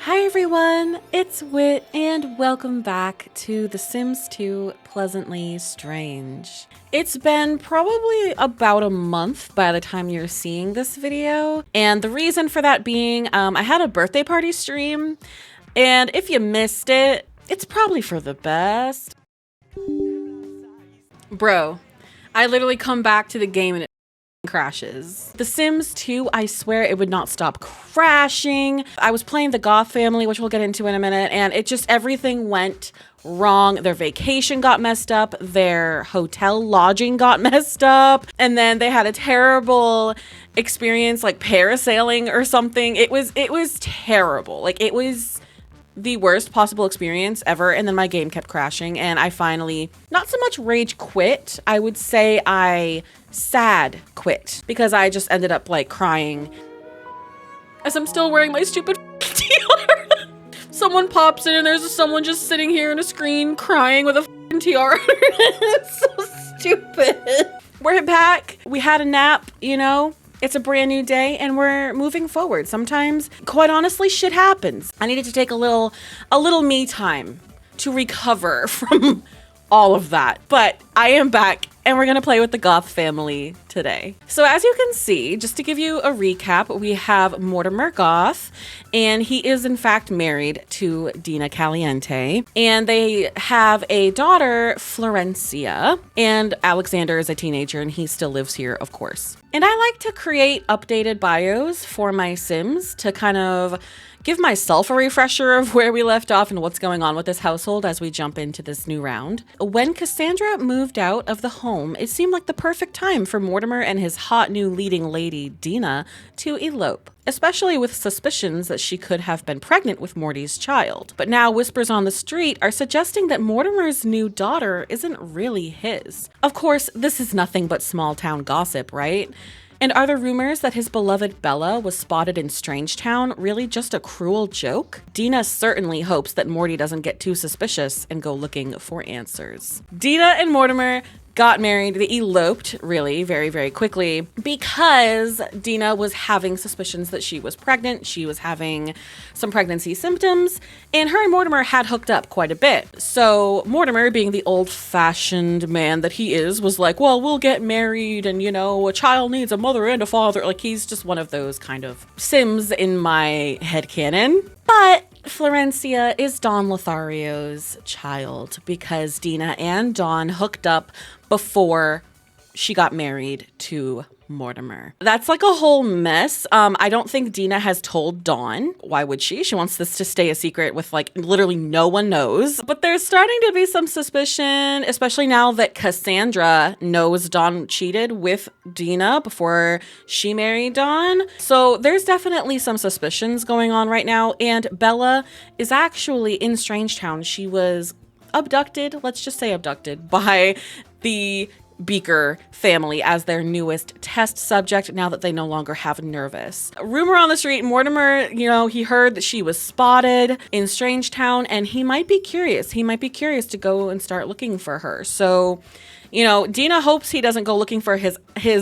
Hi everyone, it's Wit and welcome back to The Sims 2 Pleasantly Strange. It's been probably about a month by the time you're seeing this video, and the reason for that being I had a birthday party stream, and if you missed it, it's probably for the best. Bro, I literally come back to the game and it crashes. The Sims 2, I swear it would not stop crashing. I was playing the Goth family, which we'll get into in a minute, and it just, everything went wrong. Their vacation got messed up, their hotel lodging got messed up, and then they had a terrible experience like parasailing or something. It was terrible. Like, it was the worst possible experience ever, and then my game kept crashing, and I finally, not so much rage quit, I would say I sad quit, because I just ended up like crying as I'm still wearing my stupid tiara. Someone pops in and there's someone just sitting here in a screen crying with a tiara. It's so stupid. We're back. We had a nap, you know? It's a brand new day and we're moving forward. Sometimes, quite honestly, shit happens. I needed to take a little me time to recover from all of that. But I am back and we're gonna play with the Goth family today. So as you can see, just to give you a recap, we have Mortimer Goth, and he is in fact married to Dina Caliente, and they have a daughter, Florencia, and Alexander is a teenager and he still lives here, of course. And I like to create updated bios for my Sims to kind of give myself a refresher of where we left off and what's going on with this household as we jump into this new round. When Cassandra moved out of the home, it seemed like the perfect time for Mortimer and his hot new leading lady, Dina, to elope, especially with suspicions that she could have been pregnant with Morty's child. But now whispers on the street are suggesting that Mortimer's new daughter isn't really his. Of course, this is nothing but small town gossip, right? And are the rumors that his beloved Bella was spotted in Strangetown really just a cruel joke? Dina certainly hopes that Morty doesn't get too suspicious and go looking for answers. Dina and Mortimer got married. They eloped really very, very quickly because Dina was having suspicions that she was pregnant. She was having some pregnancy symptoms, and her and Mortimer had hooked up quite a bit. So Mortimer, being the old-fashioned man that he is, was like, well, we'll get married and, you know, a child needs a mother and a father. Like, he's just one of those kind of Sims in my headcanon. But Florencia is Don Lothario's child because Dina and Don hooked up before she got married to Mortimer. That's like a whole mess. I don't think Dina has told Dawn. Why would she? She wants this to stay a secret with like literally no one knows. But there's starting to be some suspicion, especially now that Cassandra knows Dawn cheated with Dina before she married Dawn. So there's definitely some suspicions going on right now. And Bella is actually in Strangetown. She was abducted, let's just say abducted, by the Beaker family as their newest test subject now that they no longer have Nervous. Rumor on the street, Mortimer, you know, he heard that she was spotted in Strangetown and he might be curious. He might be curious to go and start looking for her. So, you know, Dina hopes he doesn't go looking for his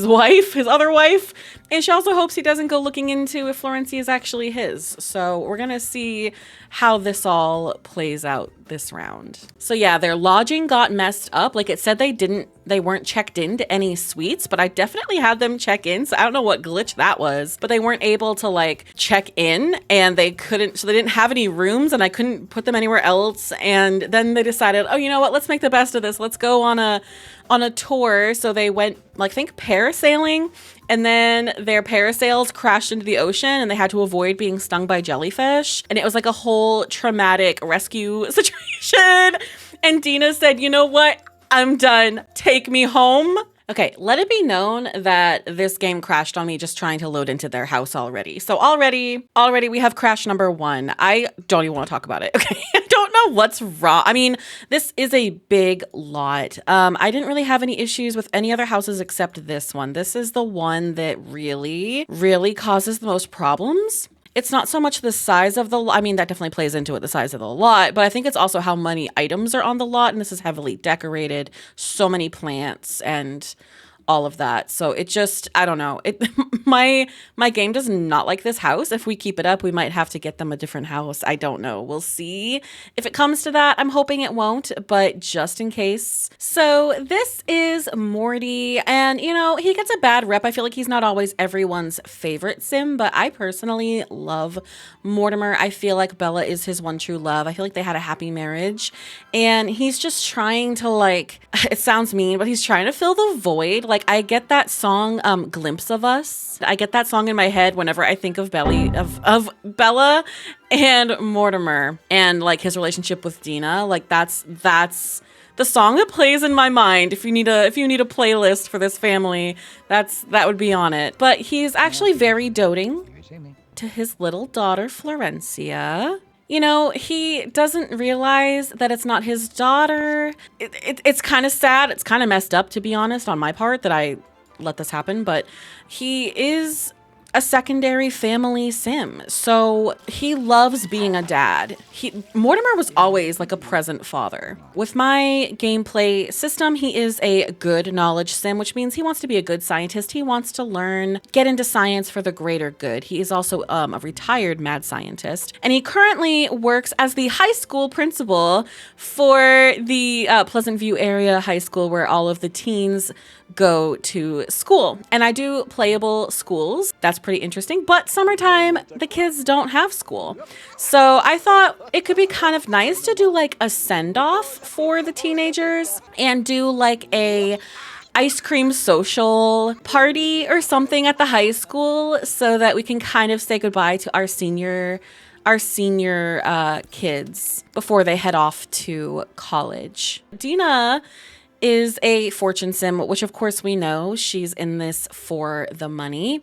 wife, his other wife, and she also hopes he doesn't go looking into if Florencia is actually his. So we're gonna see how this all plays out this round. So yeah, their lodging got messed up. Like it said they weren't checked into any suites, but I definitely had them check in. So I don't know what glitch that was, but they weren't able to like check in and they didn't have any rooms and I couldn't put them anywhere else. And then they decided, oh, you know what? Let's make the best of this. Let's go on a tour. So they went, like, I think parasailing, and then their parasails crashed into the ocean and they had to avoid being stung by jellyfish. And it was like a whole traumatic rescue situation. And Dina said, you know what? I'm done. Take me home. Okay, let it be known that this game crashed on me just trying to load into their house already. So already we have crash number 1. I don't even want to talk about it. Okay, I don't know what's wrong. I mean, this is a big lot. I didn't really have any issues with any other houses except this one. This is the one that really, really causes the most problems. It's not so much the size of the lot. I mean, that definitely plays into it, the size of the lot, but I think it's also how many items are on the lot. And this is heavily decorated, so many plants and all of that. So it just, I don't know. It my game does not like this house. If we keep it up, we might have to get them a different house. I don't know. We'll see if it comes to that. I'm hoping it won't, but just in case. So this is Morty, and you know, he gets a bad rep. I feel like he's not always everyone's favorite sim, but I personally love Mortimer. I feel like Bella is his one true love. I feel like they had a happy marriage, and he's just trying to, like, it sounds mean, but he's trying to fill the void. Like, I get that song, Glimpse of Us. I get that song in my head whenever I think of Bella and Mortimer and like his relationship with Dina. Like that's the song that plays in my mind. If you need a playlist for this family, that would be on it. But he's actually very doting to his little daughter Florencia. You know, he doesn't realize that it's not his daughter. It's kind of sad. It's kind of messed up, to be honest, on my part that I let this happen. But he is a secondary family sim. So he loves being a dad. Mortimer was always like a present father. With my gameplay system, he is a good knowledge sim, which means he wants to be a good scientist. He wants to learn, get into science for the greater good. He is also a retired mad scientist. And he currently works as the high school principal for the Pleasant View area high school where all of the teens go to school. And I do playable schools. That's pretty interesting. But summertime, the kids don't have school. So I thought it could be kind of nice to do like a send-off for the teenagers and do like a ice cream social party or something at the high school so that we can kind of say goodbye to our senior kids before they head off to college. Dina is a fortune sim, which of course we know she's in this for the money.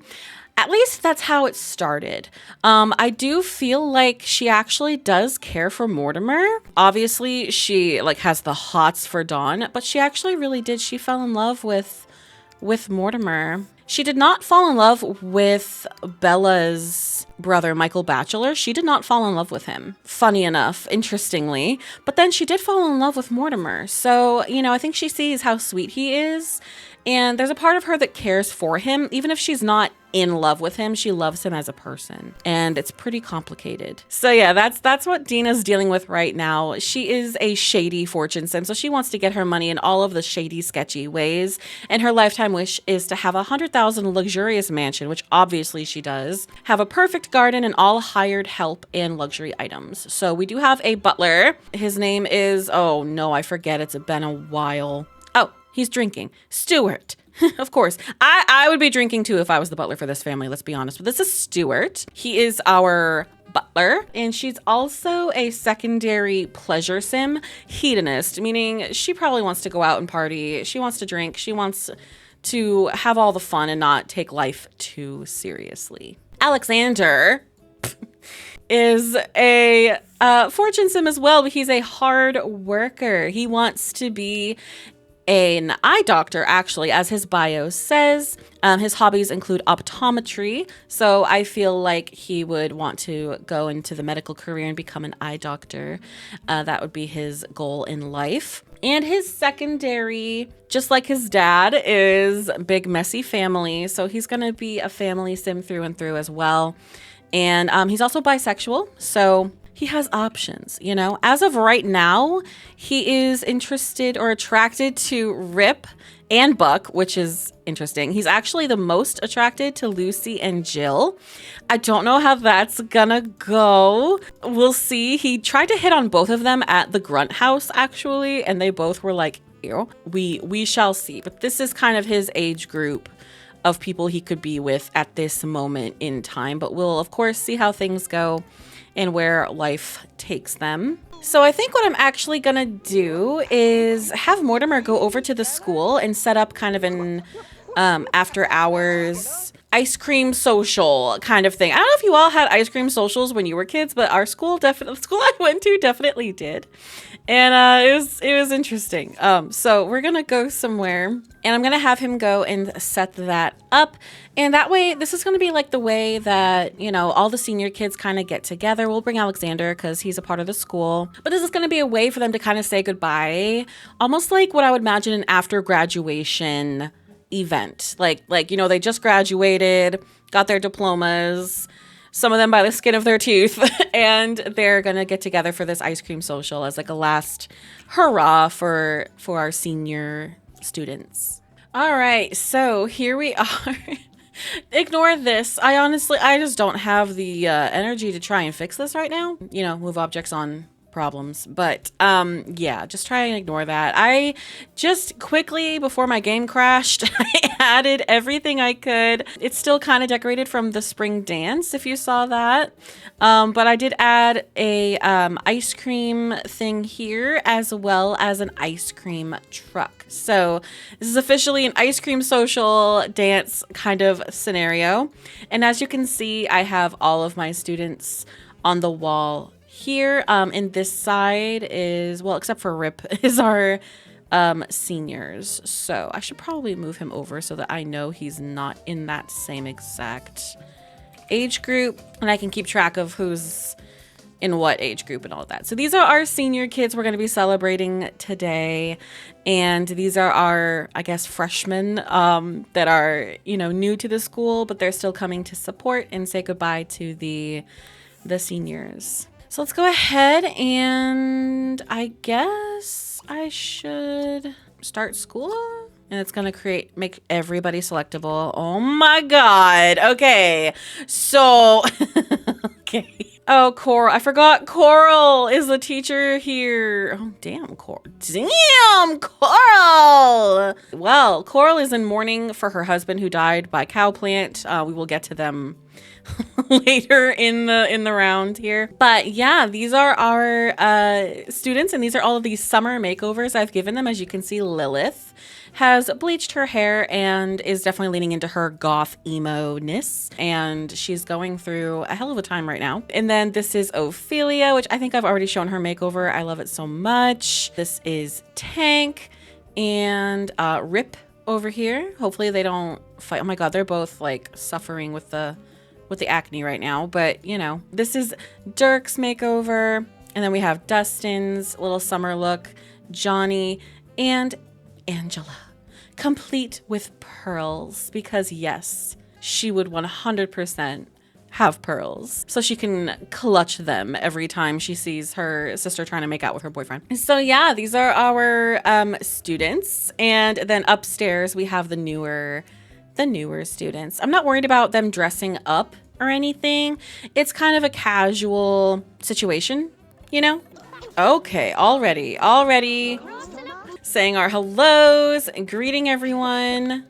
At least that's how it started. I do feel like she actually does care for Mortimer. Obviously, she like has the hots for Dawn, but she actually really did. She fell in love with Mortimer. She did not fall in love with Bella's brother, Michael Batchelor. She did not fall in love with him, funny enough, interestingly. But then she did fall in love with Mortimer. So, you know, I think she sees how sweet he is. And there's a part of her that cares for him. Even if she's not in love with him, she loves him as a person. And it's pretty complicated. So yeah, that's what Dina's dealing with right now. She is a shady fortune sim, so she wants to get her money in all of the shady, sketchy ways. And her lifetime wish is to have a 100,000 luxurious mansion, which obviously she does. Have a perfect garden and all hired help and luxury items. So we do have a butler. His name is, oh no, I forget. It's been a while. Oh, he's drinking. Stuart. Of course. I would be drinking too if I was the butler for this family, let's be honest. But this is Stuart. He is our butler, and she's also a secondary pleasure sim hedonist, meaning she probably wants to go out and party. She wants to drink. She wants to have all the fun and not take life too seriously. Alexander is a fortune sim as well, but he's a hard worker. He wants to be an eye doctor, actually, as his bio says. His hobbies include optometry, so I feel like he would want to go into the medical career and become an eye doctor. That would be his goal in life. And his secondary, just like his dad, is big messy family, so he's gonna be a family sim through and through as well. And he's also bisexual, so he has options, you know. As of right now, he is interested or attracted to Rip and Buck, which is interesting. He's actually the most attracted to Lucy and Jill. I don't know how that's gonna go. We'll see. He tried to hit on both of them at the Grunt House, actually, and they both were like, ew. We shall see. But this is kind of his age group of people he could be with at this moment in time. But we'll, of course, see how things go and where life takes them. So I think what I'm actually gonna do is have Mortimer go over to the school and set up kind of an after hours ice cream social kind of thing. I don't know if you all had ice cream socials when you were kids, but our school the school I went to definitely did. And it was interesting. So we're gonna go somewhere and I'm gonna have him go and set that up. And that way, this is gonna be like the way that, you know, all the senior kids kind of get together. We'll bring Alexander because he's a part of the school. But this is gonna be a way for them to kind of say goodbye. Almost like what I would imagine an after graduation event. Like, you know, they just graduated, got their diplomas, some of them by the skin of their teeth, and they're gonna get together for this ice cream social as like a last hurrah for our senior students. All right, so here we are. Ignore this. I just don't have the energy to try and fix this right now. You know, move objects on problems. But yeah, just try and ignore that. I just quickly, before my game crashed, I added everything I could. It's still kind of decorated from the spring dance, if you saw that. But I did add a ice cream thing here, as well as an ice cream truck. So this is officially an ice cream social dance kind of scenario. And as you can see, I have all of my students on the wall here. And this side is, well, except for Rip, is our seniors. So I should probably move him over so that I know he's not in that same exact age group, and I can keep track of who's in what age group and all of that. So these are our senior kids we're going to be celebrating today. And these are our, I guess, freshmen that are, you know, new to the school, but they're still coming to support and say goodbye to the seniors. So let's go ahead, and I guess I should start school. And it's going to make everybody selectable. Oh my God. Okay. So, okay. Oh, Coral. I forgot Coral is the teacher here. Oh, damn, Coral. Damn, Coral. Well, Coral is in mourning for her husband who died by cowplant. We will get to them later in the round here. But yeah, these are our students, and these are all of these summer makeovers I've given them. As you can see, Lilith has bleached her hair and is definitely leaning into her goth emo-ness, and she's going through a hell of a time right now. And then this is Ophelia, which I think I've already shown her makeover. I love it so much. This is Tank and Rip over here. Hopefully they don't fight. Oh my God, they're both like suffering with the acne right now, but you know. This is Dirk's makeover, and then we have Dustin's little summer look, Johnny, and Angela, complete with pearls, because yes, she would 100% have pearls so she can clutch them every time she sees her sister trying to make out with her boyfriend. So yeah, these are our students, and then upstairs we have the newer students. I'm not worried about them dressing up or anything. It's kind of a casual situation, you know? Okay, already saying our hellos and greeting everyone.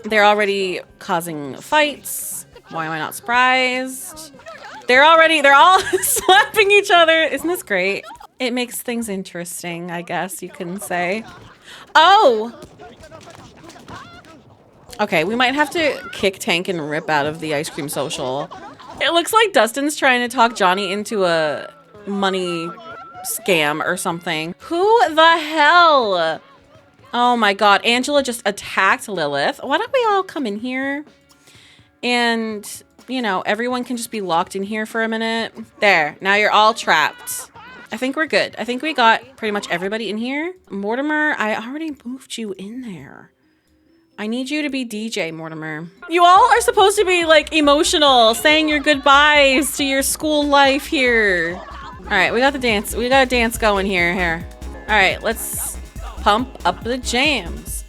They're already causing fights. Why am I not surprised? They're all slapping each other. Isn't this great? It makes things interesting, I guess you can say. Oh! Okay, we might have to kick Tank and Rip out of the ice cream social. It looks like Dustin's trying to talk Johnny into a money scam or something. Who the hell? Oh my God, Angela just attacked Lilith. Why don't we all come in here? And, you know, everyone can just be locked in here for a minute. There, now you're all trapped. I think we're good. I think we got pretty much everybody in here. Mortimer, I already moved you in there. I need you to be DJ, Mortimer. You all are supposed to be like emotional, saying your goodbyes to your school life here. All right, we got the dance. We got a dance going here. All right, let's pump up the jams.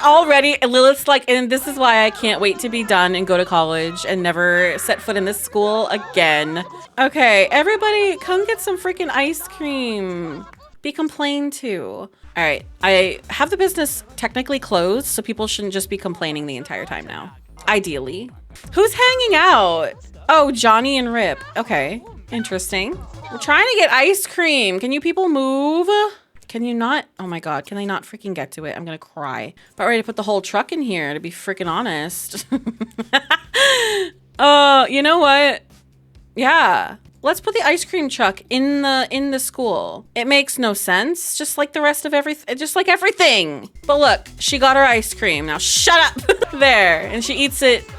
Already, Lilith's like, and this is why I can't wait to be done and go to college and never set foot in this school again. Okay, everybody come get some freaking ice cream. Be complained to. All right, I have the business technically closed, so people shouldn't just be complaining the entire time now. Ideally. Who's hanging out? Oh, Johnny and Rip. Okay, interesting. We're trying to get ice cream. Can you people move? Can you not? Oh my God, can they not freaking get to it? I'm gonna cry. About ready to put the whole truck in here, to be freaking honest. You know what? Yeah. Let's put the ice cream truck in the school. It makes no sense, just like the rest of everything. But look, she got her ice cream. Now shut up. There, and she eats it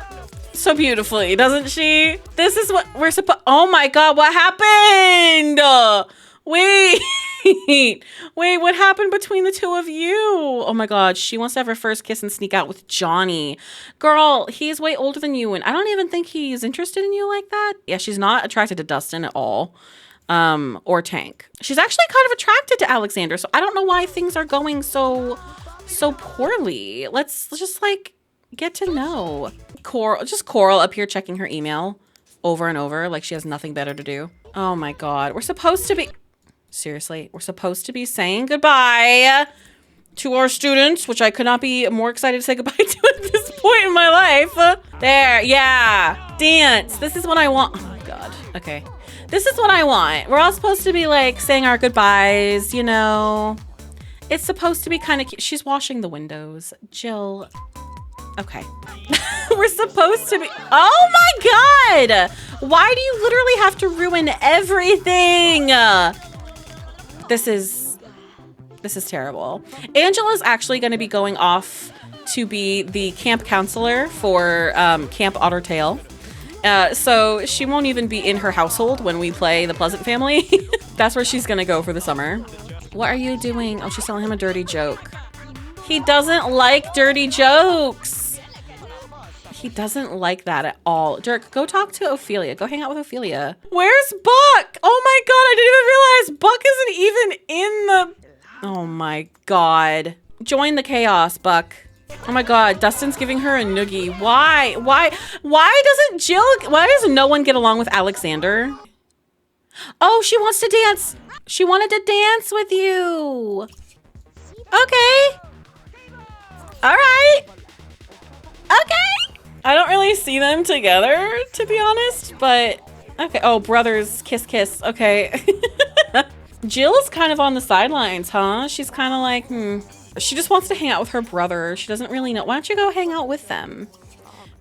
so beautifully, doesn't she? This is what we're supposed. Oh my God, what happened? Wait. Wait, what happened between the two of you? Oh my God, she wants to have her first kiss and sneak out with Johnny. Girl, he's way older than you, and I don't even think he's interested in you like that. Yeah, she's not attracted to Dustin at all, or Tank. She's actually kind of attracted to Alexander, so I don't know why things are going so poorly. Let's just like get to know. Coral up here checking her email over and over like she has nothing better to do. Oh my God, we're supposed to be saying goodbye to our students, which I could not be more excited to say goodbye to at this point in my life. There, yeah, dance. This is what I want. Oh my God, okay. This is what I want. We're all supposed to be like saying our goodbyes, you know. It's supposed to be kind of cute. She's washing the windows. Jill. Okay. We're supposed to be. Oh my God. Why do you literally have to ruin everything? This is terrible. Angela's actually going to be going off to be the camp counselor for Camp Ottertail. So she won't even be in her household when we play the Pleasant Family. That's where she's going to go for the summer. What are you doing? Oh, she's telling him a dirty joke. He doesn't like dirty jokes. He doesn't like that at all. Dirk, go talk to Ophelia. Go hang out with Ophelia. Where's Buck? Oh my God, I didn't even realize Buck isn't even in the... Oh my God. Join the chaos, Buck. Oh my God, Dustin's giving her a noogie. Why doesn't no one get along with Alexander? Oh, she wants to dance. She wanted to dance with you. Okay. All right. Okay. I don't really see them together, to be honest, but okay. Oh, brothers, kiss, kiss. Okay. Jill's kind of on the sidelines, huh? She's kind of like, She just wants to hang out with her brother. She doesn't really know. Why don't you go hang out with them?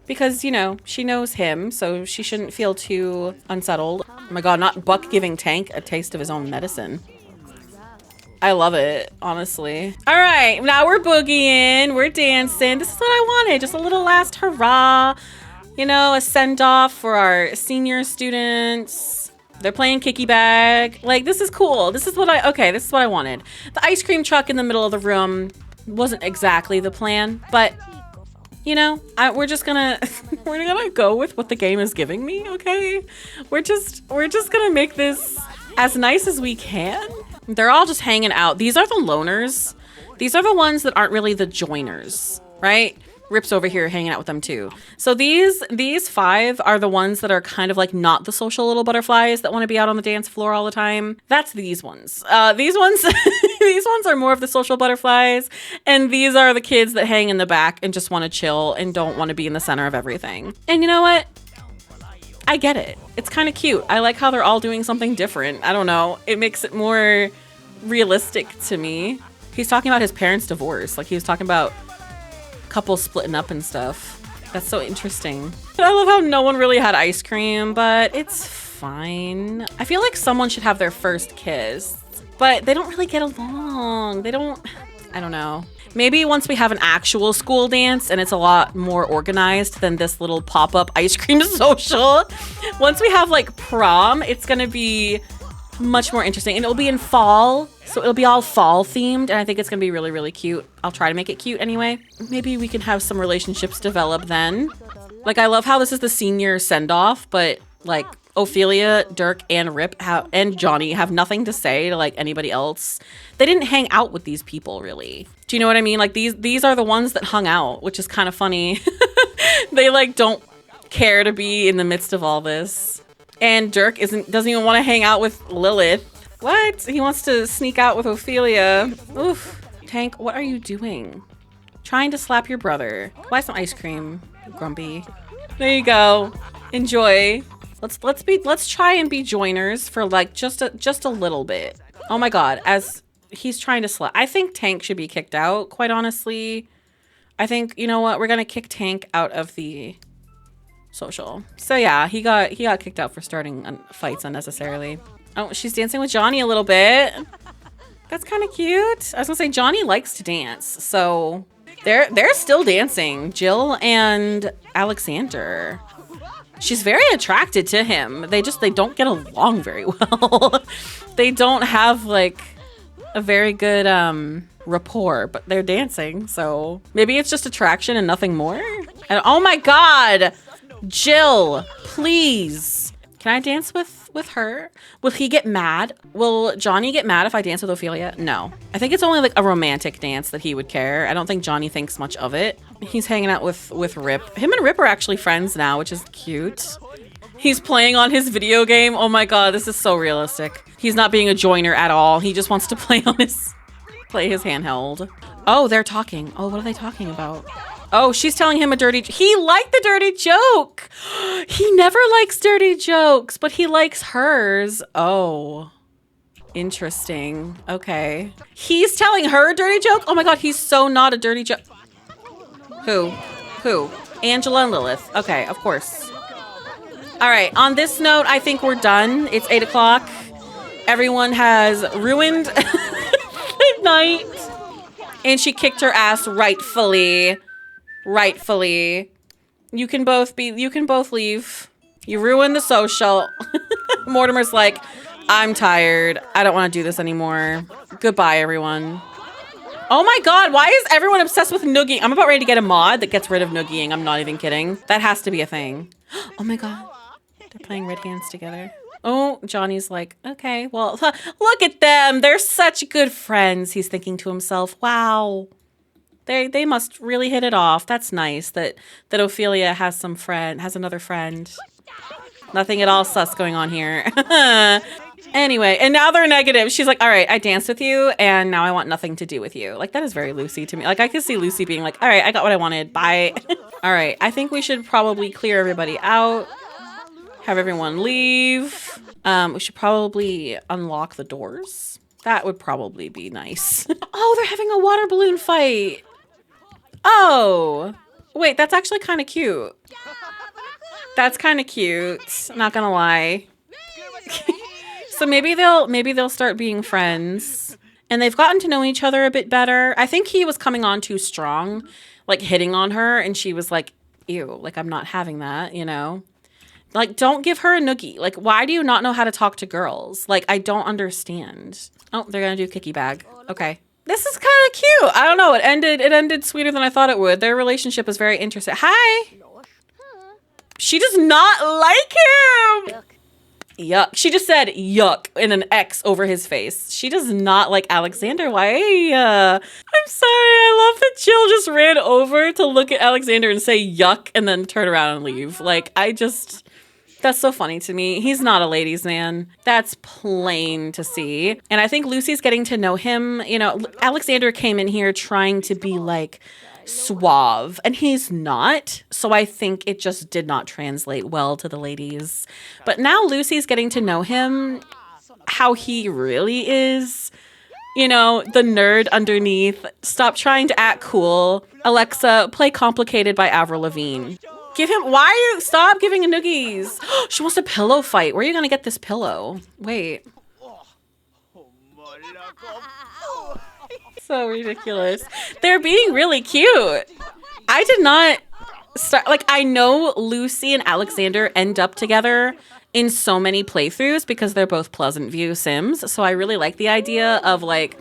Because, you know, she knows him, so she shouldn't feel too unsettled. Oh my God, not Buck giving Tank a taste of his own medicine. I love it, honestly. All right, now we're boogieing, we're dancing. This is what I wanted, just a little last hurrah. You know, a send-off for our senior students. They're playing kicky bag. Like, this is cool. This is what I wanted. The ice cream truck in the middle of the room wasn't exactly the plan, but you know, we're just gonna go with what the game is giving me, okay? We're just gonna make this as nice as we can. They're all just hanging out. These are the loners. These are the ones that aren't really the joiners, right? Rip's over here hanging out with them too. So these five are the ones that are kind of like not the social little butterflies that want to be out on the dance floor all the time. That's these ones. These ones these ones are more of the social butterflies, and these are the kids that hang in the back and just want to chill and don't want to be in the center of everything. And you know what? I get it. It's kind of cute. I like how they're all doing something different. I don't know. It makes it more realistic to me. He's talking about his parents' divorce. Like he was talking about couples splitting up and stuff. That's so interesting. I love how no one really had ice cream, but it's fine. I feel like someone should have their first kiss, but they don't really get along. I don't know. Maybe once we have an actual school dance and it's a lot more organized than this little pop-up ice cream social. Once we have like prom, it's gonna be much more interesting, and it'll be in fall, so it'll be all fall themed, and I think it's gonna be really, really cute. I'll try to make it cute anyway. Maybe we can have some relationships develop then. Like, I love how this is the senior send-off, but like Ophelia, Dirk, and Rip and Johnny have nothing to say to like anybody else. They didn't hang out with these people really. Do you know what I mean? Like these are the ones that hung out, which is kind of funny. They like don't care to be in the midst of all this. And Dirk doesn't even want to hang out with Lilith. What? He wants to sneak out with Ophelia. Oof. Tank, what are you doing? Trying to slap your brother. Buy some ice cream, Grumpy. There you go. Enjoy. Let's try and be joiners for like just a little bit. Oh my God, as he's trying to slap. I think Tank should be kicked out, quite honestly. I think, you know what, we're gonna kick Tank out of the social. So yeah, he got kicked out for starting fights unnecessarily. Oh, she's dancing with Johnny a little bit. That's kind of cute. I was gonna say Johnny likes to dance, so they're still dancing. Jill and Alexander. She's very attracted to him. They don't get along very well. They don't have like a very good rapport, but they're dancing, so maybe it's just attraction and nothing more. And oh my god, Jill, please. Can I dance with her? Will he get mad? Will Johnny get mad if I dance with Ophelia? No. I think it's only like a romantic dance that he would care. I don't think Johnny thinks much of it. He's hanging out with Rip. Him and Rip are actually friends now, which is cute. He's playing on his video game. Oh my god, this is so realistic. He's not being a joiner at all. He just wants to play his handheld. Oh, they're talking. Oh, what are they talking about? Oh, she's telling him a dirty... He liked the dirty joke. He never likes dirty jokes, but he likes hers. Oh, interesting. Okay. He's telling her a dirty joke? Oh my god, he's so not a dirty joke. Who? Angela and Lilith. Okay, of course. All right, on this note, I think we're done. It's 8 o'clock. Everyone has ruined the night. And she kicked her ass rightfully. You can both leave. You ruined the social. Mortimer's like, I'm tired. I don't want to do this anymore. Goodbye, everyone. Oh my god, why is everyone obsessed with noogie? I'm about ready to get a mod that gets rid of noogieing. I'm not even kidding. That has to be a thing. Oh my god. They're playing Red Hands together. Oh, Johnny's like, okay, well, look at them. They're such good friends. He's thinking to himself, wow. They must really hit it off. That's nice that Ophelia has another friend. Nothing at all sus going on here. Anyway, and now they're negative. She's like, all right, I danced with you and now I want nothing to do with you. Like, that is very Lucy to me. Like, I could see Lucy being like, all right, I got what I wanted. Bye. All right, I think we should probably clear everybody out. Have everyone leave. We should probably unlock the doors. That would probably be nice. Oh, they're having a water balloon fight. Oh, wait, that's actually kind of cute. That's kind of cute. Not gonna lie. So maybe they'll start being friends, and they've gotten to know each other a bit better. I think he was coming on too strong, like hitting on her, and she was like, ew, like I'm not having that, you know? Like, don't give her a noogie. Like, why do you not know how to talk to girls? Like, I don't understand. Oh, they're gonna do kicky bag. Okay. This is kind of cute. I don't know. It ended sweeter than I thought it would. Their relationship is very interesting. Hi. She does not like him. Yuck. She just said yuck in an X over his face. She does not like Alexander. Why? I'm sorry. I love that Jill just ran over to look at Alexander and say yuck and then turn around and leave. Like, that's so funny to me. He's not a ladies' man. That's plain to see. And I think Lucy's getting to know him. You know, Alexander came in here trying to be like suave, and he's not. So I think it just did not translate well to the ladies. But now Lucy's getting to know him, how he really is. You know, the nerd underneath. Stop trying to act cool. Alexa, play Complicated by Avril Lavigne. Stop giving noogies. She wants a pillow fight. Where are you going to get this pillow? Wait. So ridiculous. They're being really cute. I did not start, like, I know Lucy and Alexander end up together in so many playthroughs because they're both Pleasant View Sims. So I really like the idea of, like,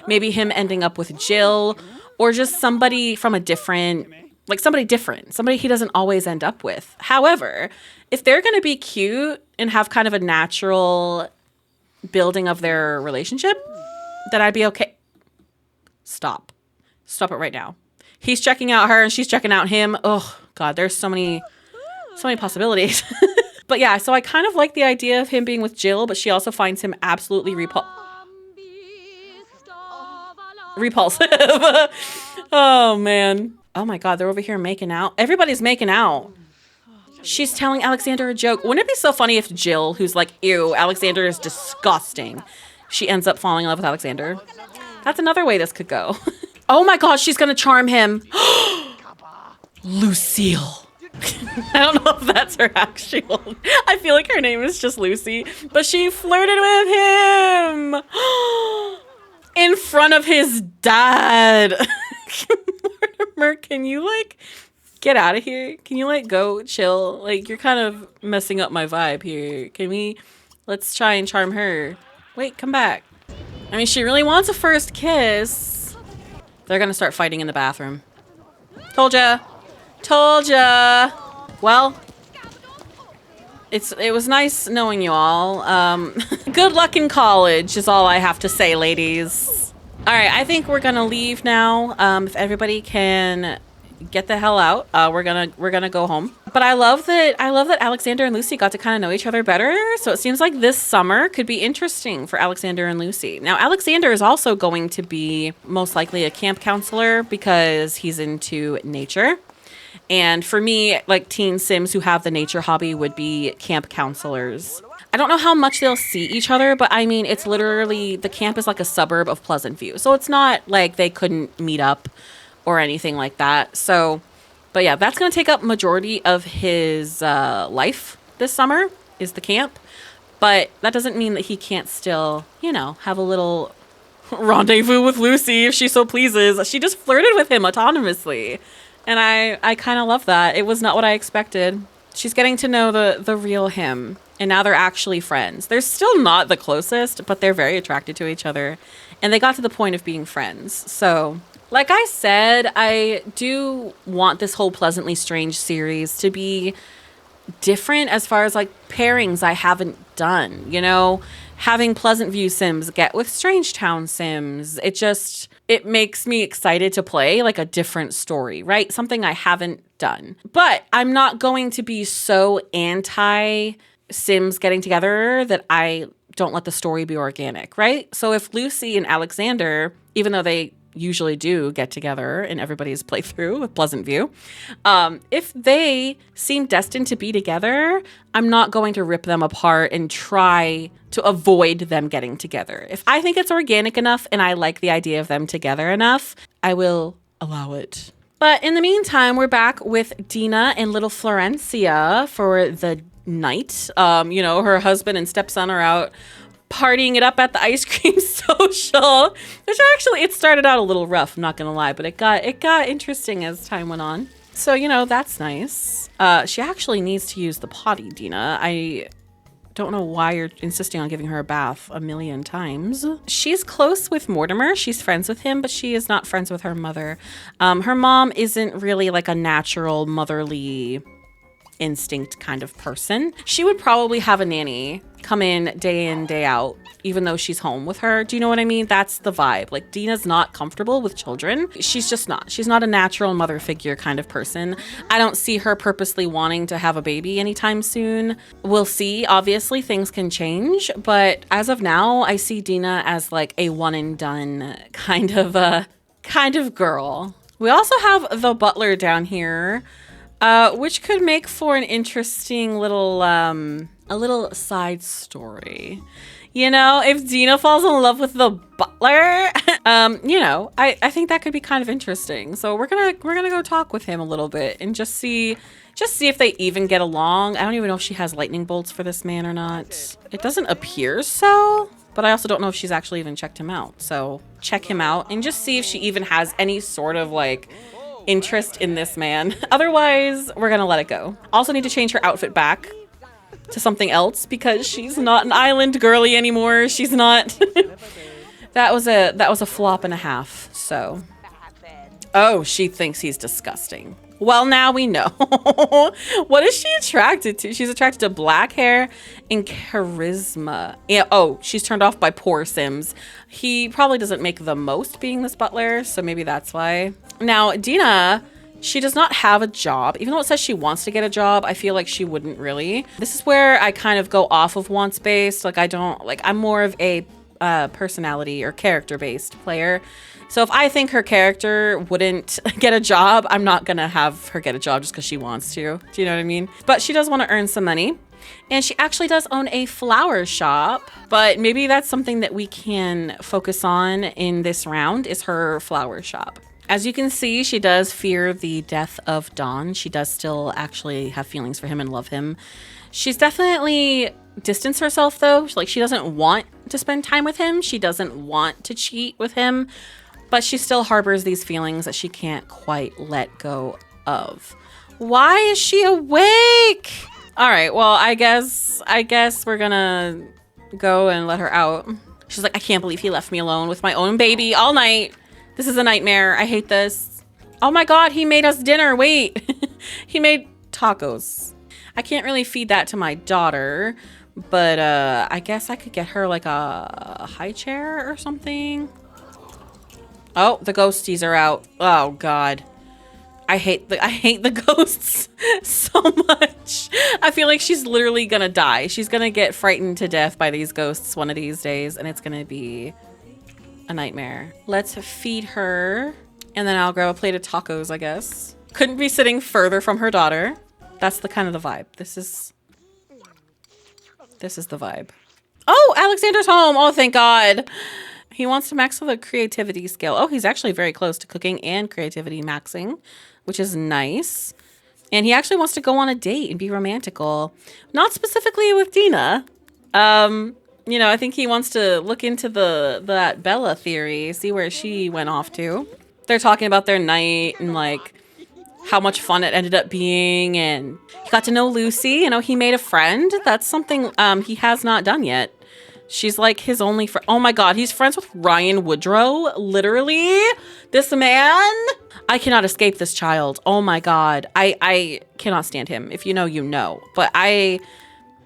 maybe him ending up with Jill or just somebody from a different... Like somebody different, somebody he doesn't always end up with. However, if they're going to be cute and have kind of a natural building of their relationship, then I'd be okay. Stop it right now. He's checking out her and she's checking out him. Oh God, there's so many possibilities. But yeah, so I kind of like the idea of him being with Jill, but she also finds him absolutely repulsive. Oh man. Oh my God, they're over here making out. Everybody's making out. She's telling Alexander a joke. Wouldn't it be so funny if Jill, who's like, ew, Alexander is disgusting, she ends up falling in love with Alexander? That's another way this could go. Oh my God, she's gonna charm him. Lucille. I don't know if that's her actual... I feel like her name is just Lucy, but she flirted with him in front of his dad. Mortimer, can you, like, get out of here? Can you, like, go chill? Like, you're kind of messing up my vibe here. Let's try and charm her. Wait, come back. I mean, she really wants a first kiss. They're gonna start fighting in the bathroom. Told ya. Told ya. Well, it was nice knowing you all. Good luck in college is all I have to say, ladies. All right, I think we're gonna leave now. If everybody can get the hell out, we're gonna go home. But I love that Alexander and Lucy got to kind of know each other better. So it seems like this summer could be interesting for Alexander and Lucy. Now, Alexander is also going to be most likely a camp counselor because he's into nature. And for me, like teen Sims who have the nature hobby would be camp counselors. I don't know how much they'll see each other, but I mean, it's literally, the camp is like a suburb of Pleasant View. So it's not like they couldn't meet up or anything like that. So, but yeah, that's going to take up majority of his life this summer is the camp. But that doesn't mean that he can't still, you know, have a little rendezvous with Lucy if she so pleases. She just flirted with him autonomously. And I kind of love that. It was not what I expected. She's getting to know the real him. And now they're actually friends. They're still not the closest, but they're very attracted to each other. And they got to the point of being friends. So, like I said, I do want this whole Pleasantly Strange series to be different as far as like pairings I haven't done. You know, having Pleasant View Sims get with Strange Town Sims. It makes me excited to play like a different story, right? Something I haven't done. But I'm not going to be so anti Sims getting together that I don't let the story be organic, right? So if Lucy and Alexander, even though they usually do get together in everybody's playthrough with Pleasant View, if they seem destined to be together, I'm not going to rip them apart and try to avoid them getting together. If I think it's organic enough and I like the idea of them together enough, I will allow it. But in the meantime, we're back with Dina and little Florencia for the night. You know, her husband and stepson are out partying it up at the ice cream social, which actually, it started out a little rough, I'm not gonna lie, but it got interesting as time went on. So, you know, that's nice. She actually needs to use the potty, Dina. I don't know why you're insisting on giving her a bath a million times. She's close with Mortimer. She's friends with him, but she is not friends with her mother. Her mom isn't really like a natural motherly instinct kind of person. She would probably have a nanny come in, day out, even though she's home with her. Do you know what I mean? That's the vibe. Like, Dina's not comfortable with children. She's just not. She's not a natural mother figure kind of person. I don't see her purposely wanting to have a baby anytime soon. We'll see. Obviously, things can change, but as of now, I see Dina as like a one and done kind of girl. We also have the butler down here, which could make for an interesting little a little side story. You know, if Dina falls in love with the butler, you know, I think that could be kind of interesting. So we're gonna go talk with him a little bit and just see if they even get along. I don't even know if she has lightning bolts for this man or not. It doesn't appear so, but I also don't know if she's actually even checked him out. So check him out and just see if she even has any sort of like interest in this man. Otherwise, we're gonna let it go. Also need to change her outfit back to something else because she's not an island girly anymore. She's not. that was a flop and a half. So, oh, she thinks he's disgusting. Well, now we know. What is she attracted to? She's attracted to black hair and charisma. Yeah. Oh, she's turned off by poor Sims. He probably doesn't make the most being this butler, so maybe that's why. Now, Dina, she does not have a job. Even though it says she wants to get a job, I feel like she wouldn't really. This is where I kind of go off of wants based. Like, I'm more of a personality or character based player. So if I think her character wouldn't get a job, I'm not gonna have her get a job just because she wants to. Do you know what I mean? But she does want to earn some money. And she actually does own a flower shop, but maybe that's something that we can focus on in this round is her flower shop. As you can see, she does fear the death of Don. She does still actually have feelings for him and love him. She's definitely distanced herself though. Like, she doesn't want to spend time with him. She doesn't want to cheat with him, but she still harbors these feelings that she can't quite let go of. Why is she awake? All right, well, I guess we're gonna go and let her out. She's like, I can't believe he left me alone with my own baby all night. This is a nightmare. I hate this. Oh my God, he made us dinner. Wait, he made tacos. I can't really feed that to my daughter, but I guess I could get her like a high chair or something. Oh, the ghosties are out. Oh God. I hate the ghosts so much. I feel like she's literally gonna die. She's gonna get frightened to death by these ghosts one of these days, and it's gonna be a nightmare. Let's feed her, and then I'll grab a plate of tacos, I guess. Couldn't be sitting further from her daughter. That's the kind of the vibe. This is the vibe. Oh, Alexander's home. Oh, thank God. He wants to max the creativity skill. Oh, he's actually very close to cooking and creativity maxing, which is nice. And he actually wants to go on a date and be romantical. Not specifically with Dina. You know, I think he wants to look into that Bella theory, see where she went off to. They're talking about their night and like how much fun it ended up being, and he got to know Lucy. You know, he made a friend. That's something he has not done yet. She's like his only friend. Oh my God, he's friends with Ryan Woodrow. Literally, this man. I cannot escape this child. Oh my God, I cannot stand him. If you know, you know. But I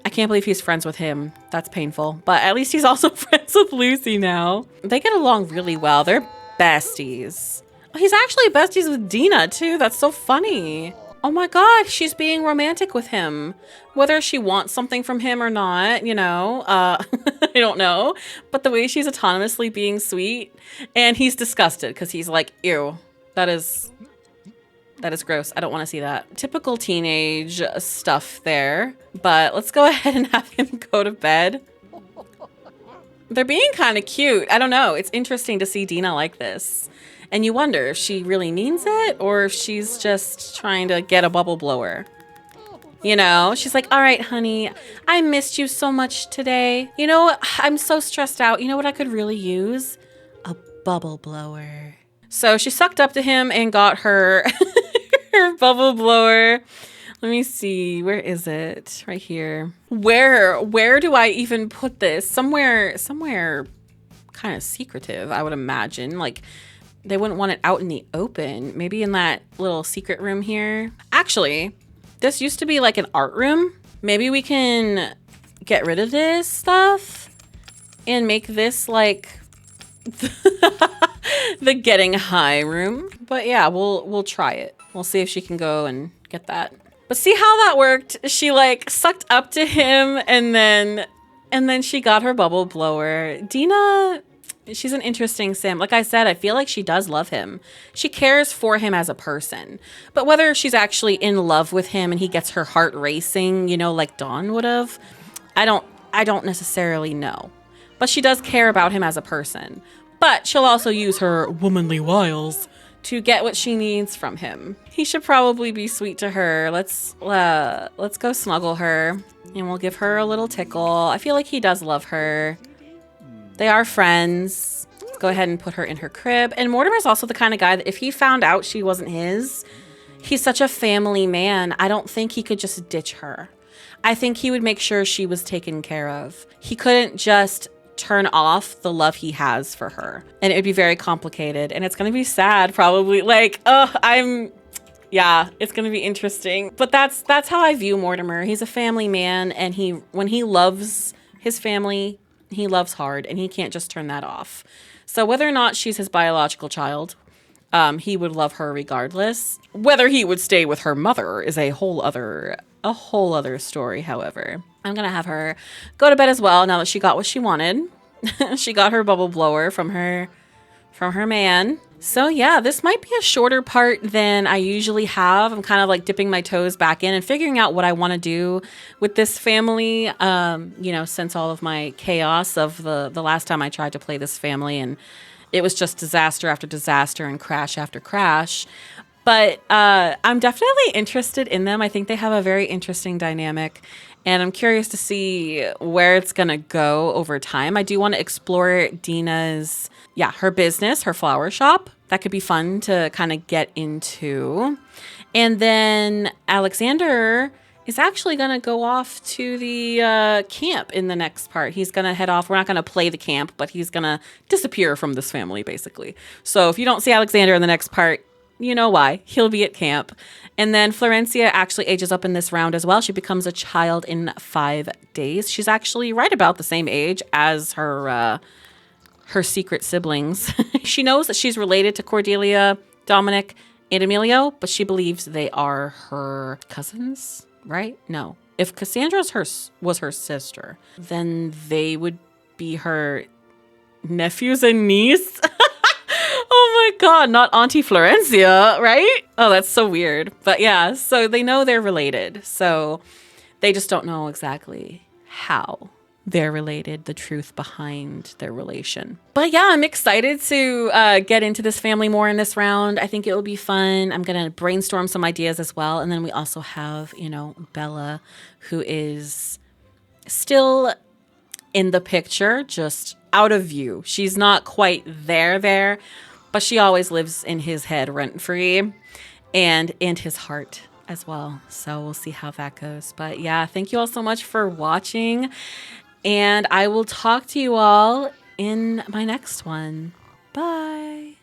can't believe he's friends with him. That's painful. But at least he's also friends with Lucy now. They get along really well. They're besties. He's actually besties with Dina too. That's so funny. Oh my God, she's being romantic with him. Whether she wants something from him or not, you know, I don't know. But the way she's autonomously being sweet, and he's disgusted because he's like, ew, that is gross. I don't want to see that. Typical teenage stuff there. But let's go ahead and have him go to bed. They're being kind of cute. I don't know. It's interesting to see Dina like this. And you wonder if she really means it or if she's just trying to get a bubble blower. You know, she's like, all right, honey, I missed you so much today. You know, I'm so stressed out. You know what I could really use? A bubble blower. So she sucked up to him and got her, her bubble blower. Let me see. Where is it? Right here. Where do I even put this? Somewhere kind of secretive, I would imagine. Like, they wouldn't want it out in the open. Maybe in that little secret room here. Actually, this used to be like an art room. Maybe we can get rid of this stuff and make this like the getting high room. But yeah, we'll try it. We'll see if she can go and get that. But see how that worked? She like sucked up to him and then she got her bubble blower. Dina, she's an interesting sim. Like I said, I feel like she does love him. She cares for him as a person. But whether she's actually in love with him and he gets her heart racing, you know, like Dawn would have, I don't necessarily know. But she does care about him as a person. But she'll also use her womanly wiles to get what she needs from him. He should probably be sweet to her. Let's go snuggle her and we'll give her a little tickle. I feel like he does love her. They are friends. Let's go ahead and put her in her crib. And Mortimer's also the kind of guy that if he found out she wasn't his, he's such a family man. I don't think he could just ditch her. I think he would make sure she was taken care of. He couldn't just turn off the love he has for her. And it would be very complicated. And it's going to be sad, probably. Like, yeah, it's going to be interesting. But that's how I view Mortimer. He's a family man. And when he loves his family, he loves hard, and he can't just turn that off. So whether or not she's his biological child, he would love her regardless. Whether he would stay with her mother is a whole other story, however. I'm going to have her go to bed as well now that she got what she wanted. She got her bubble blower from her man. So yeah, this might be a shorter part than I usually have. I'm kind of like dipping my toes back in and figuring out what I want to do with this family. You know, since all of my chaos of the last time I tried to play this family, and it was just disaster after disaster and crash after crash. But I'm definitely interested in them. I think they have a very interesting dynamic. And I'm curious to see where it's going to go over time. I do want to explore Dina's, her business, her flower shop. That could be fun to kind of get into. And then Alexander is actually going to go off to the camp in the next part. He's going to head off. We're not going to play the camp, but he's going to disappear from this family, basically. So if you don't see Alexander in the next part, you know why. He'll be at camp. And then Florencia actually ages up in this round as well. She becomes a child in 5 days. She's actually right about the same age as her secret siblings. She knows that she's related to Cordelia, Dominic, and Emilio, but she believes they are her cousins, right? No. If Cassandra was her sister, then they would be her nephews and niece. Oh my God, not Auntie Florencia, right? Oh, that's so weird. But yeah, so they know they're related. So they just don't know exactly how they're related, the truth behind their relation. But yeah, I'm excited to get into this family more in this round. I think it will be fun. I'm going to brainstorm some ideas as well. And then we also have, Bella, who is still in the picture, just out of view. She's not quite there, but she always lives in his head rent-free and in his heart as well. So we'll see how that goes. But yeah, thank you all so much for watching. And I will talk to you all in my next one. Bye.